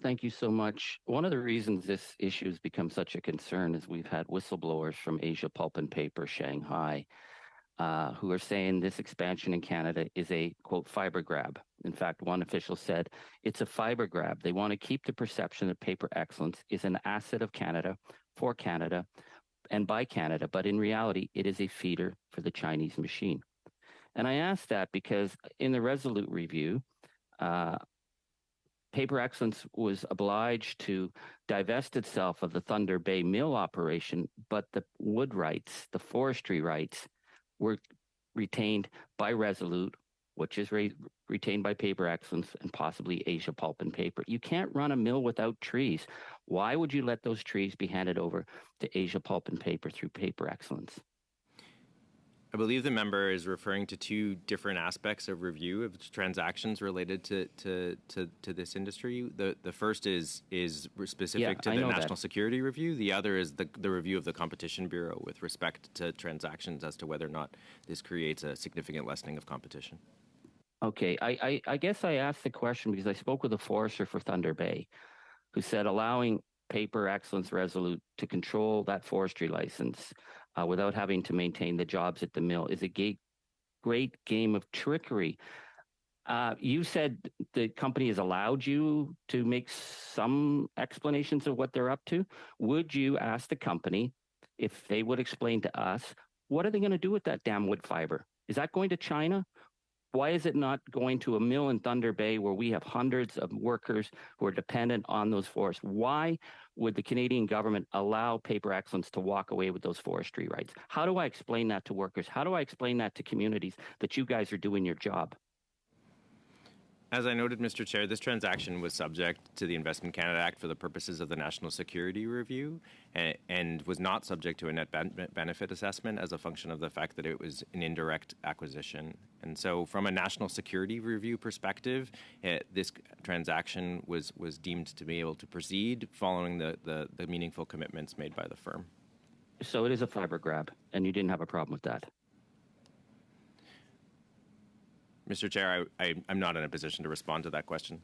Thank you so much. One of the reasons this issue has become such a concern is we've had whistleblowers from Asia Pulp and Paper Shanghai who are saying this expansion in Canada is a, quote, fiber grab. In fact, one official said it's a fiber grab. They want to keep the perception that paper excellence is an asset of Canada, for Canada, and by Canada. But in reality, it is a feeder for the Chinese machine. And I ask that because in the Resolute review, uh, Paper Excellence was obliged to divest itself of the Thunder Bay mill operation, but the wood rights, the forestry rights, were retained by Resolute, which is retained by Paper Excellence and possibly Asia Pulp and Paper. You can't run a mill without trees. Why would you let those trees be handed over to Asia Pulp and Paper through Paper Excellence? I believe the member is referring to two different aspects of review of transactions related to this industry. The first is specific to the National Security Review. The other is the review of the Competition Bureau with respect to transactions as to whether or not this creates a significant lessening of competition. Okay, I guess I asked the question because I spoke with a forester for Thunder Bay who said allowing Paper Excellence Resolute to control that forestry license without having to maintain the jobs at the mill is a great game of trickery. You said the company has allowed you to make some explanations of what they're up to. Would you ask the company if they would explain to us, what are they going to do with that damn wood fiber? Is that going to China? Why is it not going to a mill in Thunder Bay where we have hundreds of workers who are dependent on those forests? Why would the Canadian government allow Paper Excellence to walk away with those forestry rights? How do I explain that to workers? How do I explain that to communities that you guys are doing your job? As I noted, Mr. Chair, this transaction was subject to the Investment Canada Act for the purposes of the National Security Review and was not subject to a net benefit assessment as a function of the fact that it was an indirect acquisition. And so from a National Security Review perspective, this transaction was deemed to be able to proceed following the meaningful commitments made by the firm. So it is a fiber grab, and you didn't have a problem with that? Mr. Chair, I'm not in a position to respond to that question.